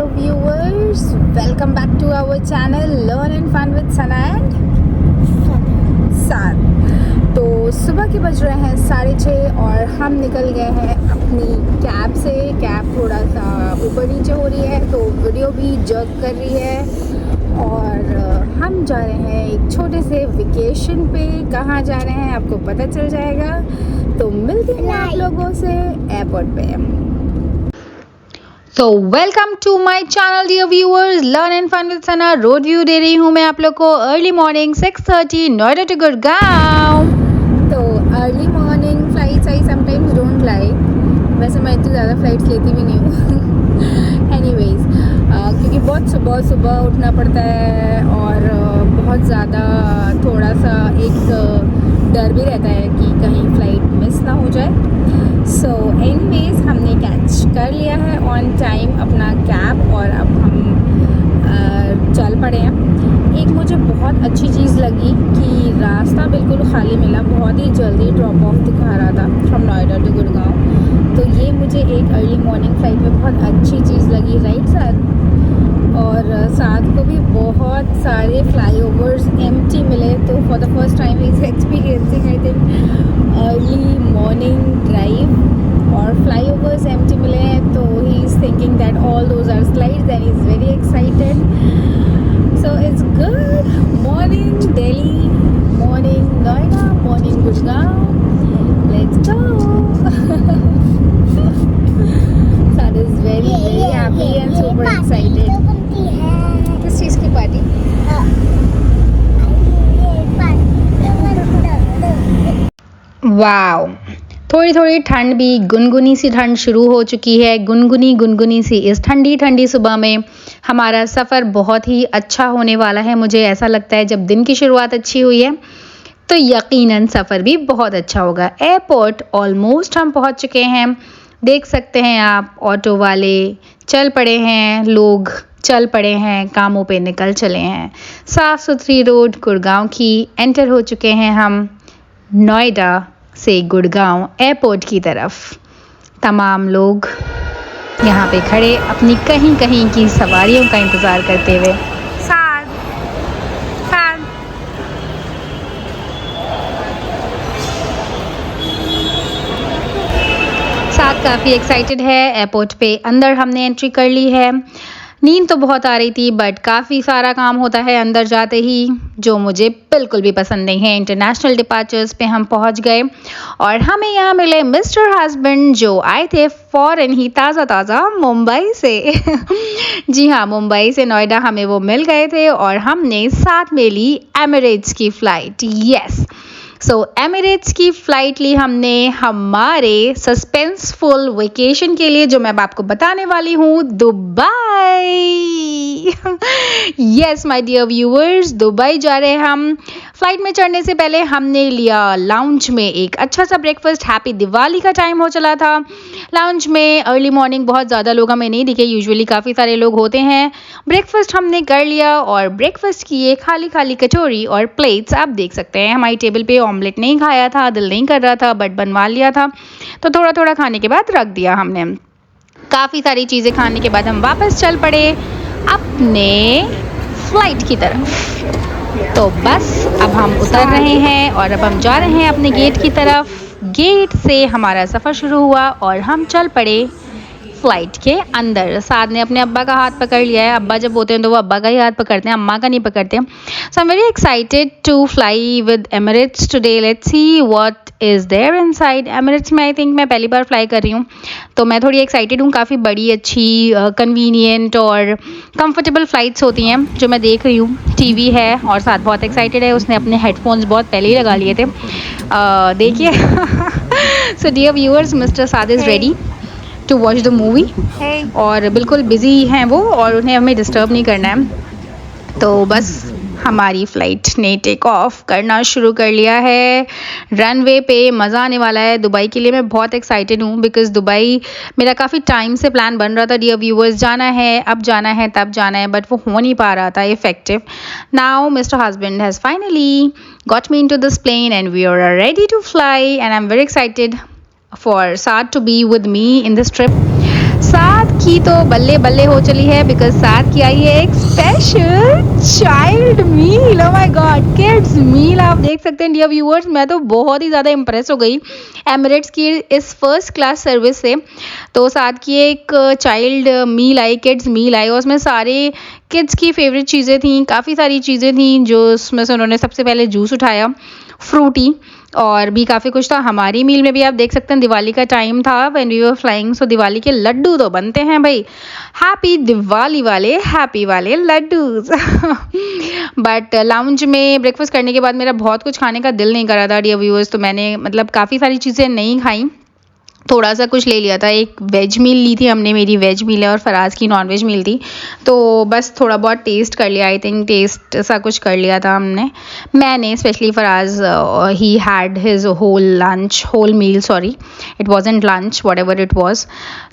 dear viewers, welcome back to our channel Learn and Fun with Sana and Sad। तो सुबह के बज रहे हैं 6:30 और हम निकल गए हैं अपनी कैब से। कैब थोड़ा सा ऊपर नीचे हो रही है तो वीडियो भी जर्क कर रही है और हम जा रहे हैं एक छोटे से वेकेशन पे। कहाँ जा रहे हैं आपको पता चल जाएगा, तो मिलते हैं आप लोगों से एयरपोर्ट पे। तो welcome to my channel dear viewers, learn and fun with Sana. Road view दे रही हूँ मैं आप लोग को। Early morning 6:30 Noida to Gurgaon. तो early morning flights I sometimes don't like, वैसे मैं इतनी ज़्यादा फ्लाइट्स लेती भी नहीं हूँ एनीवेज, क्योंकि बहुत सुबह सुबह उठना पड़ता है और बहुत ज़्यादा थोड़ा सा एक डर भी रहता है कि कहीं फ़्लाइट मिस ना हो जाए। सो एनीवेज हमने कैच कर लिया है ऑन टाइम अपना कैब और अब हम चल पड़े हैं। एक मुझे बहुत अच्छी चीज़ लगी कि रास्ता बिल्कुल खाली मिला, बहुत ही जल्दी ड्रॉप ऑफ दिखा रहा था फ्रॉम नोएडा टू गुड़गांव। तो ये मुझे एक अर्ली मॉर्निंग फ्लाइट में बहुत अच्छी चीज़ लगी, राइट सर। और साथ को भी बहुत सारे फ्लाईओवर्स एम्प्टी मिले, तो for the first time is experiencing I think early morning drive और फ्लाईओवर्स एम्प्टी मिले हैं। तो he is thinking that all those are slides and is very excited. So it's good morning Delhi, morning Noida, morning Gurgaon, let's go. Sad is very happy and super excited। किस चीज़ की party? Wow, थोड़ी थोड़ी ठंड भी, गुनगुनी सी ठंड शुरू हो चुकी है। गुनगुनी सी इस ठंडी ठंडी सुबह में हमारा सफ़र बहुत ही अच्छा होने वाला है। मुझे ऐसा लगता है जब दिन की शुरुआत अच्छी हुई है तो यकीनन सफ़र भी बहुत अच्छा होगा। एयरपोर्ट ऑलमोस्ट हम पहुंच चुके हैं, देख सकते हैं आप। ऑटो वाले चल पड़े हैं, लोग चल पड़े हैं, कामों पे निकल चले हैं। साफ़ सुथरी रोड गुड़गांव की एंटर हो चुके हैं हम नोएडा से गुड़गांव एयरपोर्ट की तरफ। तमाम लोग यहाँ पे खड़े अपनी कहीं कहीं की सवारियों का इंतज़ार करते हुए। साथ काफ़ी एक्साइटेड है। एयरपोर्ट पे अंदर हमने एंट्री कर ली है। नींद तो बहुत आ रही थी बट काफ़ी सारा काम होता है अंदर जाते ही, जो मुझे बिल्कुल भी पसंद नहीं है। इंटरनेशनल डिपार्चर्स पे हम पहुंच गए और हमें यहाँ मिले मिस्टर हस्बैंड जो आए थे फ़ौरन ही ताज़ा मुंबई से। जी हाँ, मुंबई से नोएडा हमें वो मिल गए थे और हमने साथ में ली एमिरेट्स की फ़्लाइट। यस, सो एमिरेट्स की फ़्लाइट ली हमने हमारे सस्पेंसफुल वेकेशन के लिए, जो मैं आपको बताने वाली हूँ, Dubai. Yes my dear viewers, Dubai जा रहे हैं हम। फ़्लाइट में चढ़ने से पहले हमने लिया लाउंज में एक अच्छा सा ब्रेकफास्ट। हैप्पी दिवाली का टाइम हो चला था। लाउंज में अर्ली मॉर्निंग बहुत ज़्यादा लोग हमें नहीं दिखे, यूजुअली काफ़ी सारे लोग होते हैं। ब्रेकफास्ट हमने कर लिया और ब्रेकफास्ट की ये खाली खाली कटोरी और प्लेट्स आप देख सकते हैं हमारी टेबल पे। ऑमलेट नहीं खाया था, दिल नहीं कर रहा था, बट बनवा लिया था, तो थोड़ा थोड़ा खाने के बाद रख दिया हमने। काफ़ी सारी चीज़ें खाने के बाद हम वापस चल पड़े अपने फ्लाइट की तरफ। तो बस अब हम उतर रहे हैं और अब हम जा रहे हैं अपने गेट की तरफ। गेट से हमारा सफ़र शुरू हुआ और हम चल पड़े फ़्लाइट के अंदर। साद ने अपने अब्बा का हाथ पकड़ लिया है। अब्बा जब होते हैं तो वो अब्बा का ही हाथ पकड़ते हैं, अम्मा का नहीं पकड़ते। So I am very excited to fly with Emirates today. Let's see what is there inside. Emirates में आई थिंक मैं पहली बार फ्लाई कर रही हूँ, तो मैं थोड़ी एक्साइटेड हूँ। काफ़ी बड़ी, अच्छी, कन्वीनियंट और कंफर्टेबल फ़्लाइट्स होती हैं जो मैं देख रही हूँ। टीवी है और साथ बहुत एक्साइटेड है, उसने अपने हेडफोन्स बहुत पहले ही लगा लिए थे। देखिए। So dear viewers, mister Saad is ready to watch the movie और बिल्कुल बिजी हैं वो और उन्हें हमें डिस्टर्ब नहीं करना है। तो बस हमारी फ़्लाइट ने टेक ऑफ करना शुरू कर लिया है। रनवे पे मज़ा आने वाला है। दुबई के लिए मैं बहुत एक्साइटेड हूँ बिकॉज़ दुबई मेरा काफ़ी टाइम से प्लान बन रहा था। डियर व्यूअर्स, जाना है, अब जाना है, तब जाना है, बट वो हो नहीं पा रहा था effective. Now mister husband has finally got me into this plane and we are ready to fly and I'm very excited for Saad to be with me in this trip. साद की तो बल्ले बल्ले हो चली है, बिकॉज साथ की आई है एक special child meal. Oh my god, kids meal. आप देख सकते हैं डियर व्यूअर्स, मैं तो बहुत ही ज़्यादा इम्प्रेस हो गई एमिरेट्स की इस फर्स्ट क्लास सर्विस से। तो साथ की एक चाइल्ड मील आई, किड्स मील आई, और उसमें सारे किड्स की फेवरेट चीज़ें थी, काफ़ी सारी चीज़ें थी, जो उसमें से उन्होंने सबसे पहले जूस उठाया, फ्रूटी, और भी काफ़ी कुछ था। हमारी मील में भी आप देख सकते हैं दिवाली का टाइम था व्हेन वी वर फ्लाइंग, सो दिवाली के लड्डू तो बनते हैं भाई। हैप्पी दिवाली वाले, हैप्पी वाले लड्डूज। बट लाउंज में ब्रेकफास्ट करने के बाद मेरा बहुत कुछ खाने का दिल नहीं कर रहा था डियर व्यूअर्स, तो मैंने मतलब काफ़ी सारी चीज़ें नहीं खाई, थोड़ा सा कुछ ले लिया था। एक वेज मील ली थी हमने, मेरी वेज मील है, और फराज की नॉन वेज मील थी, तो बस थोड़ा बहुत टेस्ट कर लिया। आई थिंक टेस्ट सा कुछ कर लिया था मैंने specially Faraz, he had his whole meal, sorry it wasn't lunch, whatever it was.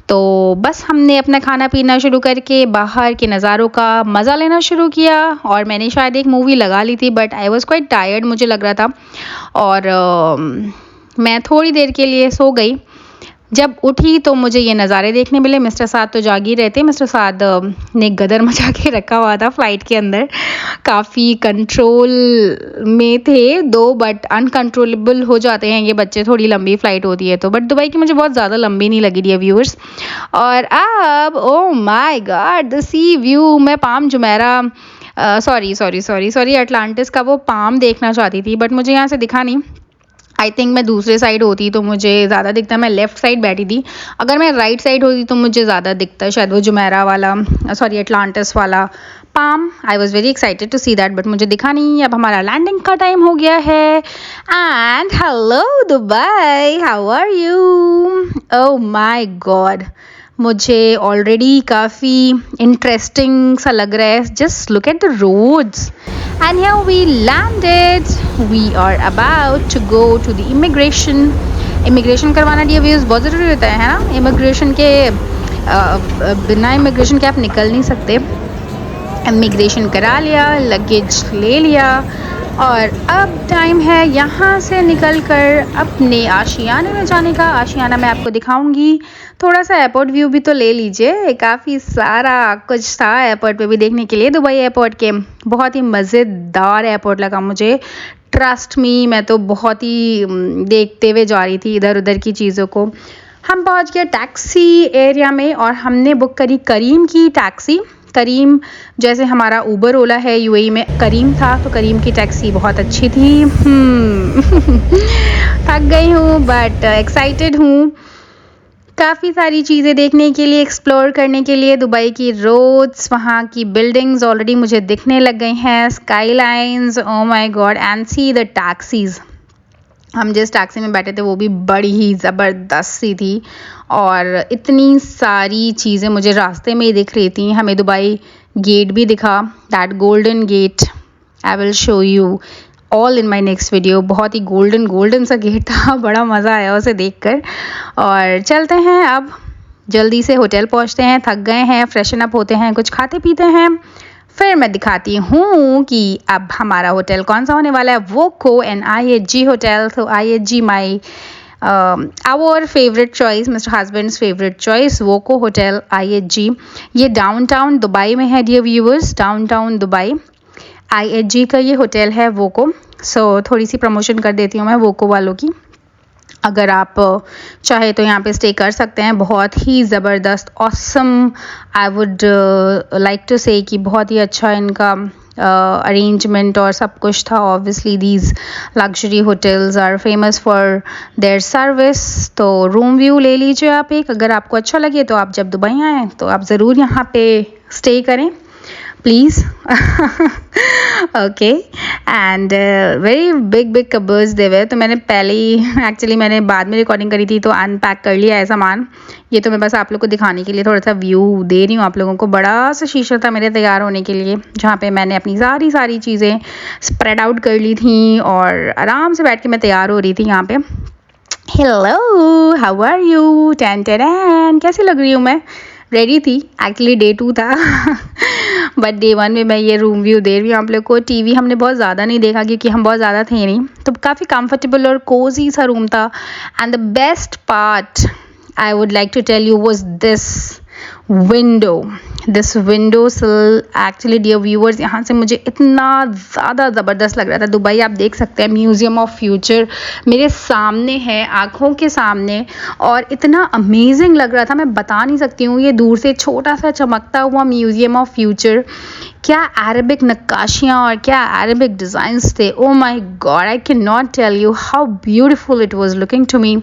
तो बस हमने अपना खाना पीना शुरू करके बाहर के नज़ारों का मज़ा लेना शुरू किया, और मैंने शायद एक मूवी लगा ली थी, but I was quite tired मुझे लग रहा था, और मैं थोड़ी देर के लिए सो गई। जब उठी तो मुझे ये नज़ारे देखने मिले। मिस्टर साद तो जाग ही रहते, मिस्टर साद ने गदर मचा के रखा हुआ था फ़्लाइट के अंदर, काफ़ी कंट्रोल में थे दो, बट अनकंट्रोलेबल हो जाते हैं ये बच्चे, थोड़ी लंबी फ़्लाइट होती है तो। बट दुबई की मुझे बहुत ज़्यादा लंबी नहीं लगी डियर व्यूअर्स। और अब oh my god, the sea view, मैं पाम जुमेरा सॉरी अटलांटिस का वो पाम देखना चाहती थी, बट मुझे यहाँ से दिखा नहीं। आई थिंक मैं दूसरे साइड होती तो मुझे ज़्यादा दिखता, मैं लेफ़्ट साइड बैठी थी। अगर मैं राइट साइड होती तो मुझे ज़्यादा दिखता शायद वो जुमेरा वाला, सॉरी अटलांटिस वाला palm. I was very excited to see that, but मुझे दिखा नहीं। अब हमारा लैंडिंग का टाइम हो गया है। And hello Dubai, how are you? Oh my God, मुझे ऑलरेडी काफ़ी इंटरेस्टिंग सा लग रहा है। Just look at the roads and here we landed. We are about to go to the immigration करवाना डियर व्यूअर्स बहुत ज़रूरी होता है ना। इमिग्रेशन के बिना इमिग्रेशन के आप निकल नहीं सकते। इमिग्रेशन करा लिया, लगेज ले लिया, और अब टाइम है यहाँ से निकलकर अपने आशियाने में जाने का। आशियाना मैं आपको दिखाऊंगी। थोड़ा सा एयरपोर्ट व्यू भी तो ले लीजिए, काफ़ी सारा कुछ था एयरपोर्ट पे भी देखने के लिए। दुबई एयरपोर्ट के बहुत ही मज़ेदार एयरपोर्ट लगा मुझे, ट्रस्ट मी। मैं तो बहुत ही देखते हुए जा रही थी इधर उधर की चीज़ों को। हम पहुँच गए टैक्सी एरिया में, और हमने बुक करी करीम की टैक्सी। करीम जैसे हमारा ऊबर ओला है यूएई में, करीम था, तो करीम की टैक्सी बहुत अच्छी थी। थक गई हूँ बट एक्साइटेड हूँ काफ़ी सारी चीज़ें देखने के लिए, एक्सप्लोर करने के लिए। दुबई की रोड्स, वहाँ की बिल्डिंग्स ऑलरेडी मुझे दिखने लग गई हैं, skylines, oh my God, and see the taxis. हम जिस टैक्सी में बैठे थे वो भी बड़ी ही ज़बरदस्त सी थी, और इतनी सारी चीज़ें मुझे रास्ते में ही दिख रही थी। हमें दुबई गेट भी दिखा, that golden gate, I will show you all in my next video. बहुत ही गोल्डन सा गेट था, बड़ा मज़ा आया उसे देखकर। और चलते हैं अब जल्दी से होटल पहुंचते हैं, थक गए हैं, फ्रेशन अप होते हैं, कुछ खाते पीते हैं, फिर मैं दिखाती हूँ कि अब हमारा होटल कौन सा होने वाला है। Voco and IHG hotel. तो IHG my our favourite choice, mister husband's favourite choice, Voco hotel IHG। ये डाउनटाउन दुबई में है dear viewers, downtown Dubai. IHG का ये होटल है वोको। सो थोड़ी सी प्रमोशन कर देती हूँ मैं वोको वालों की। अगर आप चाहे तो यहाँ पे स्टे कर सकते हैं। बहुत ही ज़बरदस्त, awesome, I would like to say कि बहुत ही अच्छा इनका अरेंजमेंट और सब कुछ था। Obviously these luxury hotels are famous for their service. तो रूम व्यू ले लीजिए आप एक, अगर आपको अच्छा लगे तो आप जब दुबई आएँ तो आप ज़रूर यहाँ पे स्टे करें please. Okay, and very big covers they way. तो मैंने पहले ही एक्चुअली मैंने बाद में रिकॉर्डिंग करी थी तो अनपैक कर लिया है सामान। ये तो मैं बस आप लोग को दिखाने के लिए थोड़ा सा व्यू दे रही हूँ आप लोगों को। बड़ा सा शीशा था मेरे तैयार होने के लिए, जहाँ पे मैंने अपनी सारी चीज़ें स्प्रेड आउट कर ली थी, और आराम से बैठ के मैं तैयार हो रही थी यहाँ पे। Hello, how are you? टेन कैसी लग रही हूँ मैं? रेडी थी, एक्चुअली डे 2 था बट डे 1 में मैं ये रूम व्यू दे रही हूँ आप लोग को। टीवी हमने बहुत ज़्यादा नहीं देखा क्योंकि हम बहुत ज़्यादा थे नहीं, तो काफ़ी कंफर्टेबल और कोजी सा रूम था। And the best part I would like to tell you was this, window, this window sill actually dear viewers, यहाँ से मुझे इतना ज़्यादा ज़बरदस्त लग रहा था। दुबई आप देख सकते हैं, म्यूज़ियम ऑफ फ्यूचर मेरे सामने है, आँखों के सामने, और इतना अमेजिंग लग रहा था, मैं बता नहीं सकती हूँ। ये दूर से छोटा सा चमकता हुआ म्यूज़ियम ऑफ फ्यूचर, क्या अरबिक नक्काशियाँ और क्या अरबिक डिज़ाइंस थे। Oh my God, I can not tell you how beautiful it was looking to me.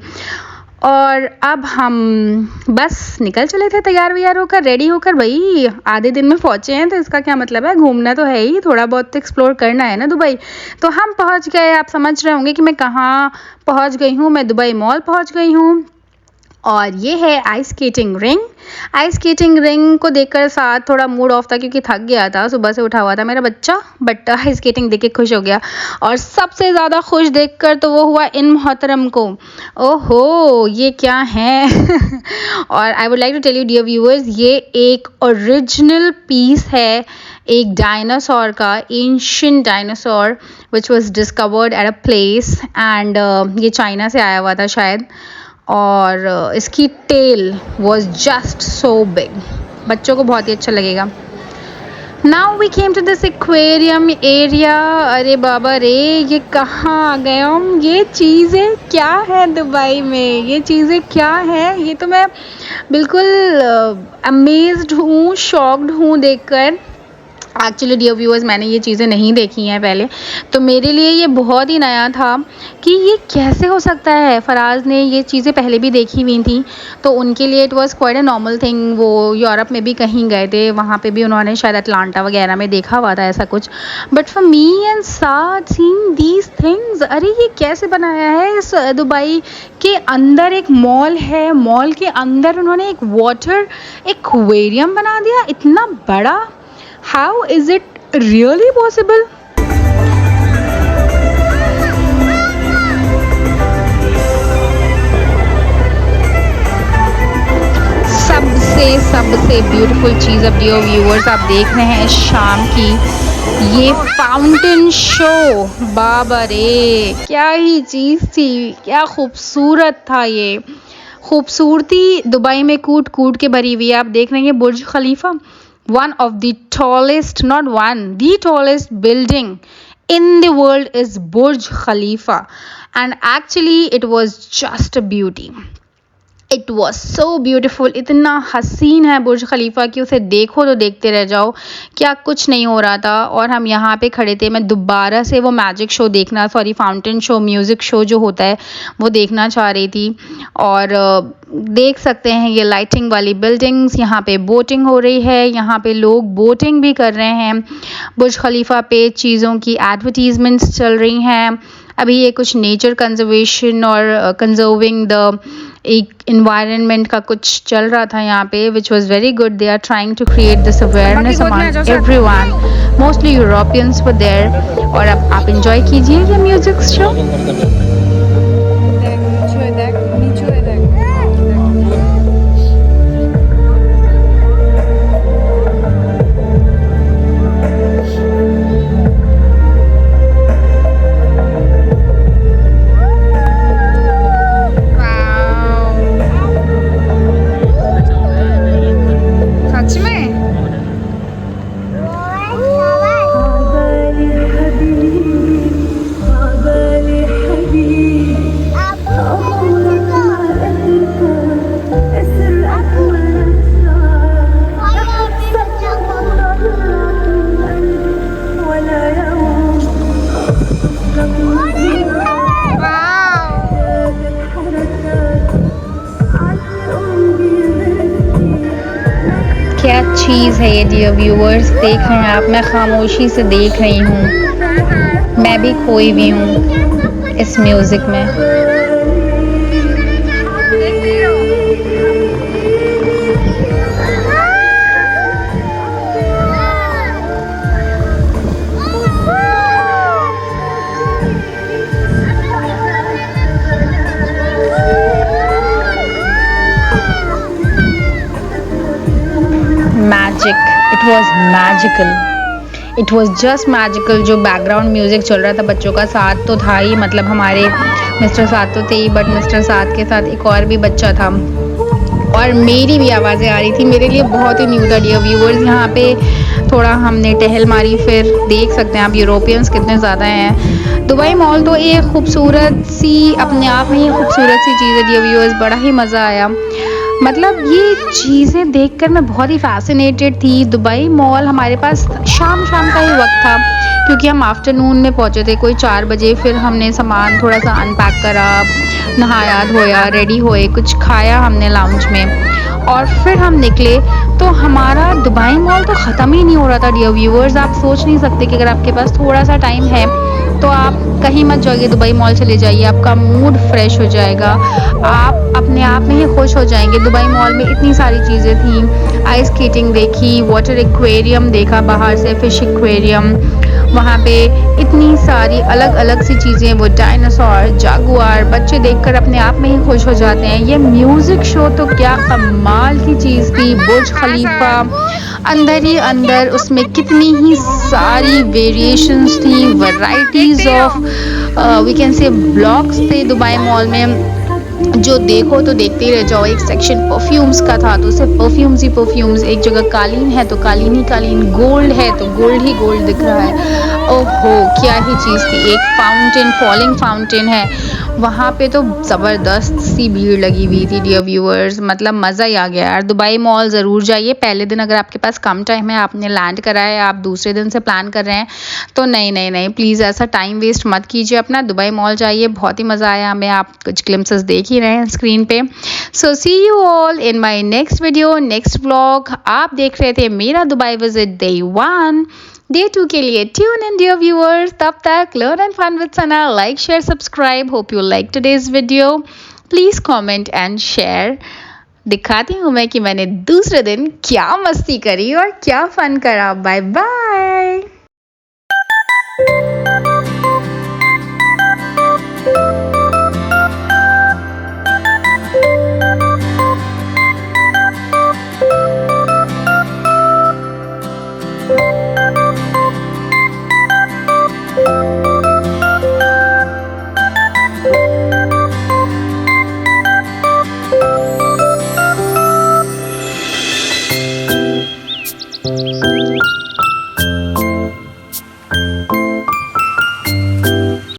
और अब हम बस निकल चले थे तैयार वैयार होकर, रेडी होकर। भाई आधे दिन में पहुंचे हैं तो इसका क्या मतलब है, घूमना तो है ही, थोड़ा बहुत तो एक्सप्लोर करना है ना दुबई। तो हम पहुंच गए, आप समझ रहे होंगे कि मैं कहाँ पहुंच गई हूँ। मैं दुबई मॉल पहुंच गई हूँ, और ये है ice skating ring. Ice skating ring को देखकर साथ थोड़ा मूड ऑफ था क्योंकि थक गया था, सुबह से उठा हुआ था मेरा बच्चा, बट आइस स्केटिंग देख के खुश हो गया। और सबसे ज़्यादा खुश देखकर तो वो हुआ इन मोहतरम को। ओहो, ये क्या है और I would like to tell you dear viewers, ये एक ओरिजिनल पीस है एक डायनासोर का, ancient dinosaur which was discovered at a place, and ये चाइना से आया हुआ था शायद। और इसकी tail was just so big, बच्चों को बहुत ही अच्छा लगेगा। Now we came to this aquarium area. अरे बाबा रे, ये कहाँ आ गए हम, ये चीज़ें क्या है दुबई में, ये चीज़ें क्या है, ये तो मैं बिल्कुल अमेज्ड हूँ, शॉक्ड हूँ देखकर। एक्चुअली डियर व्यूअर्स, मैंने ये चीज़ें नहीं देखी हैं पहले, तो मेरे लिए ये बहुत ही नया था कि ये कैसे हो सकता है। फराज ने ये चीज़ें पहले भी देखी हुई थी, तो उनके लिए it was quite a normal thing. वो यूरोप में भी कहीं गए थे, वहाँ पे भी उन्होंने शायद अटलांटा वगैरह में देखा हुआ था ऐसा कुछ। बट फॉर मी एंड साथ सीइंग दीज थिंग्स, अरे ये कैसे बनाया है। इस दुबई के अंदर एक मॉल है, मॉल के अंदर उन्होंने एक वाटर एक्वेरियम बना दिया इतना बड़ा। How is it really possible? सबसे ब्यूटीफुल चीज़ अब डियर व्यूअर्स आप देख रहे हैं शाम की ये फाउंटेन शो। बाबा रे, क्या ही चीज़ थी, क्या खूबसूरत था। ये खूबसूरती दुबई में कूट कूट के भरी हुई है। आप देख रहे हैं बुर्ज खलीफा, one of the tallest, not one, the tallest building in the world is Burj Khalifa, and actually it was just a beauty. It was so beautiful, इतना हसीन है बुर्ज खलीफा कि उसे देखो तो देखते रह जाओ, क्या कुछ नहीं हो रहा था। और हम यहाँ पे खड़े थे, मैं दोबारा से वो मैजिक शो देखना, sorry fountain show, music show जो होता है वो देखना चाह रही थी। और देख सकते हैं ये लाइटिंग वाली बिल्डिंग्स, यहाँ पे बोटिंग हो रही है, यहाँ पे लोग बोटिंग भी कर रहे हैं। बुर्ज खलीफा पे चीज़ों की एडवर्टीजमेंट्स चल रही हैं। अभी ये कुछ नेचर कंजर्वेशन और कंजर्विंग द एक इन्वायरमेंट का कुछ चल रहा था यहाँ पे, which was very good. They are trying to create this awareness among everyone, mostly Europeans were there. और अब आप इंजॉय कीजिए ये म्यूजिक शो। क्या चीज़ है ये डियर व्यूअर्स, देख रहे हैं आप, मैं खामोशी से देख रही हूँ, मैं भी खोई हुई हूँ इस म्यूज़िक में। Magic, it was magical, it was just magical. जो बैकग्राउंड म्यूज़िक चल रहा था, बच्चों का साथ तो था ही, मतलब हमारे मिस्टर साथ तो थे ही, बट मिस्टर साथ के साथ एक और भी बच्चा था और मेरी भी आवाज़ें आ रही थी, मेरे लिए बहुत ही न्यू था डियर व्यूअर्स। यहाँ पे थोड़ा हमने टहल मारी, फिर देख सकते हैं आप यूरोपियंस कितने ज़्यादा हैं। दुबई मॉल तो एक खूबसूरत सी, अपने आप में ही खूबसूरत सी चीज़ है डियर व्यूअर्स, बड़ा ही मज़ा आया। मतलब ये चीज़ें देखकर मैं बहुत ही फैसिनेटेड थी। दुबई मॉल हमारे पास शाम शाम का ही वक्त था, क्योंकि हम आफ्टरनून में पहुँचे थे कोई 4 बजे। फिर हमने सामान थोड़ा सा अनपैक करा, नहाया धोया, रेडी हुए, कुछ खाया हमने लाउंज में, और फिर हम निकले। तो हमारा दुबई मॉल तो ख़त्म ही नहीं हो रहा था डियर व्यूअर्स। आप सोच नहीं सकते कि अगर आपके पास थोड़ा सा टाइम है तो आप कहीं मत जाइए, दुबई मॉल चले जाइए, आपका मूड फ्रेश हो जाएगा, आप अपने आप में ही खुश हो जाएंगे। दुबई मॉल में इतनी सारी चीज़ें थी, आइस स्केटिंग देखी, वाटर एक्वेरियम देखा बाहर से, फिश एक्वेरियम, वहाँ पे इतनी सारी अलग अलग सी चीज़ें, वो डायनासोर, जागुआर, बच्चे देखकर अपने आप में ही खुश हो जाते हैं। ये म्यूज़िक शो तो क्या कमाल की चीज़ थी, बुर्ज खलीफा अंदर ही अंदर, उसमें कितनी ही सारी वेरिएशंस थी, varieties of we can say blocks थे दुबई मॉल में, जो देखो तो देखते ही रह जाओ। एक सेक्शन परफ्यूम्स का था, तो सिर्फ परफ्यूम्स ही परफ्यूम्स, एक जगह कालीन है तो कालीन ही कालीन, गोल्ड है तो गोल्ड ही गोल्ड दिख रहा है। ओहो क्या ही चीज़ थी। एक फाउंटेन, फॉलिंग फाउंटेन है वहाँ पे, तो ज़बरदस्त सी भीड़ लगी हुई थी डियर व्यूअर्स। मतलब मज़ा ही आ गया यार। दुबई मॉल ज़रूर जाइए। पहले दिन अगर आपके पास कम टाइम है, आपने लैंड करा है, आप दूसरे दिन से प्लान कर रहे हैं, तो नहीं नहीं नहीं, प्लीज़ ऐसा टाइम वेस्ट मत कीजिए अपना, दुबई मॉल जाइए। बहुत ही मज़ा आया हमें, आप कुछ ग्लिम्पसेस देख ही रहे हैं स्क्रीन पे। So see you all in my next video, next vlog. आप देख रहे थे मेरा दुबई विजिट डे 1। डे 2 के लिए ट्यून इन डियर व्यूअर्स। तब तक learn and fun with Sana, like share subscribe. Hope you like today's video. Please comment and share. दिखाती हूँ मैं कि मैंने दूसरे दिन क्या मस्ती करी और क्या फन करा। Bye bye.